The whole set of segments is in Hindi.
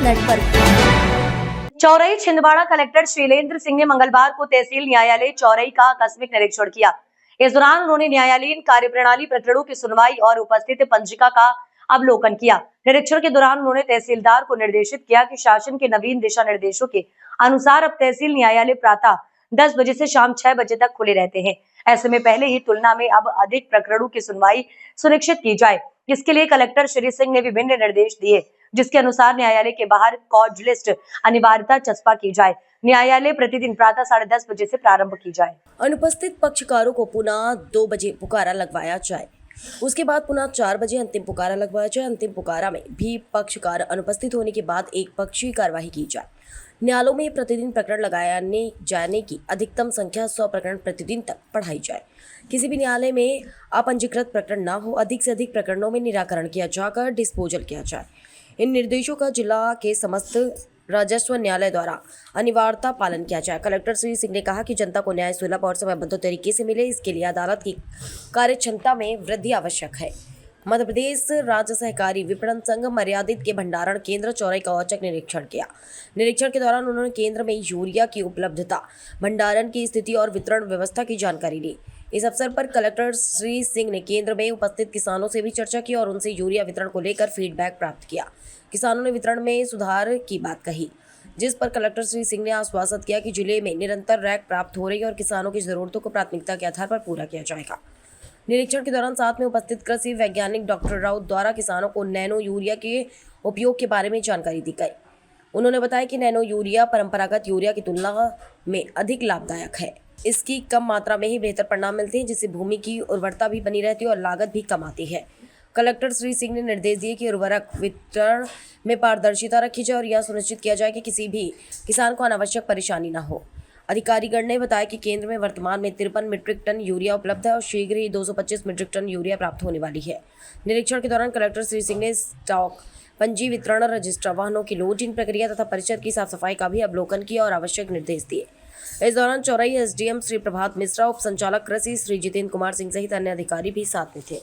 नेटवर्क। चौरई छिंदवाड़ा कलेक्टर शैलेंद्र सिंह ने मंगलवार को तहसील न्यायालय चौरई का आकस्मिक निरीक्षण किया। इस दौरान उन्होंने न्यायालयीन कार्यप्रणाली प्रकरणों की सुनवाई और उपस्थित पंजिका का अवलोकन किया। निरीक्षण के दौरान उन्होंने तहसीलदार को निर्देशित किया कि शासन के नवीन दिशा निर्देशों के अनुसार अब तहसील न्यायालय प्रातः 10 बजे से शाम 6 बजे तक खुले रहते हैं। ऐसे में पहले ही तुलना में अब अधिक प्रकरणों की सुनवाई सुनिश्चित की जाए। इसके लिए कलेक्टर श्री सिंह ने विभिन्न निर्देश दिए, जिसके अनुसार न्यायालय के बाहर कॉज लिस्ट अनिवार्यता चस्पा की जाए। न्यायालय प्रतिदिन प्रातः 10:30 बजे से प्रारंभ की जाए। अनुपस्थित पक्षकारों को पुनः 2 बजे पुकारा लगवाया जाए। उसके बाद पुनः 4 बजे अंतिम पुकारा लगवाया जाए। अंतिम पुकारा में भी पक्षकार अनुपस्थित होने के बाद एक पक्षीय कार्यवाही की जाए। न्यायालयों में प्रतिदिन प्रकरण लगाने जाने की अधिकतम संख्या 100 प्रकरण प्रतिदिन तक पढ़ाई जाए। किसी भी न्यायालय में अपंजीकृत प्रकरण न हो, अधिक से अधिक प्रकरणों में निराकरण किया जाकर डिस्पोजल किया जाए। इन निर्देशों का जिला के समस्त राजस्व न्यायालय द्वारा अनिवार्यता पालन किया जाए। कलेक्टर श्री सिंह ने कहा कि जनता को न्याय सुलभ और समयबद्ध तरीके से मिले, इसके लिए अदालत की कार्य क्षमता में वृद्धि आवश्यक है। मध्य प्रदेश राज्य सहकारी विपणन संघ मर्यादित के भंडारण केंद्र चौरई का औचक निरीक्षण किया। निरीक्षण के दौरान उन्होंने केंद्र में यूरिया की उपलब्धता, भंडारण की स्थिति और वितरण व्यवस्था की जानकारी ली। इस अवसर पर कलेक्टर श्री सिंह ने केंद्र में उपस्थित किसानों से भी चर्चा की और उनसे यूरिया वितरण को लेकर फीडबैक प्राप्त किया। किसानों ने वितरण में सुधार की बात कही, जिस पर कलेक्टर श्री सिंह ने आश्वासन किया कि जिले में निरंतर रैक प्राप्त हो रही है और किसानों की जरूरतों को प्राथमिकता के आधार पर पूरा किया जाएगा। निरीक्षण के दौरान साथ में उपस्थित कृषि वैज्ञानिक डॉक्टर राउत द्वारा किसानों को नैनो यूरिया के उपयोग के बारे में जानकारी दी गई। उन्होंने बताया कि नैनो यूरिया परंपरागत यूरिया की तुलना में अधिक लाभदायक है। इसकी कम मात्रा में ही बेहतर परिणाम मिलते हैं, जिससे भूमि की उर्वरता भी बनी रहती है और लागत भी कम आती है। कलेक्टर श्री सिंह ने निर्देश दिए कि उर्वरक वितरण में पारदर्शिता रखी जाए और यह सुनिश्चित किया जाए कि किसी भी किसान को अनावश्यक परेशानी न हो। अधिकारीगण ने बताया कि केंद्र में वर्तमान में 53 मीट्रिक टन यूरिया उपलब्ध है और शीघ्र ही 225 मीट्रिक टन यूरिया प्राप्त होने वाली है। निरीक्षण के दौरान कलेक्टर श्री सिंह ने स्टॉक, पंजी वितरण, रजिस्टर, वाहनों की लोडिंग प्रक्रिया तथा परिसर की साफ सफाई का भी अवलोकन किया और आवश्यक निर्देश दिए। इस दौरान चौरई एसडीएम श्री प्रभात मिश्रा, उप संचालक कृषि श्री जितेंद्र कुमार सिंह सहित अन्य अधिकारी भी साथ में थे।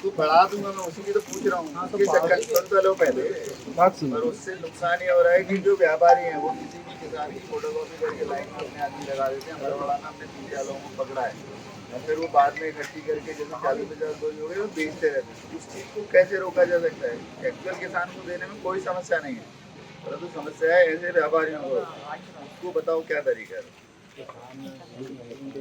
तो बढ़ा दूंगा मैं, उसी की तो पूछ रहा हूँ। सुन लो पहले और उससे नुकसान ये हो रहा है कि जो व्यापारी हैं वो किसी भी किसान की फोटोकॉपी करके लाइन में अपने आदमी लगा देते हैं। हमारा वाला ना हमने 3-4 लोगों को पकड़ा है और फिर वो बाद में इकट्ठी करके जैसे 40-50 बोरी हो गई वो बेचते रहते हैं। उस चीज़ को कैसे रोका जा सकता है? एक्चुअल किसान को देने में कोई समस्या नहीं है, परंतु समस्या है ऐसे व्यापारियों को। उसको बताओ क्या तरीका है।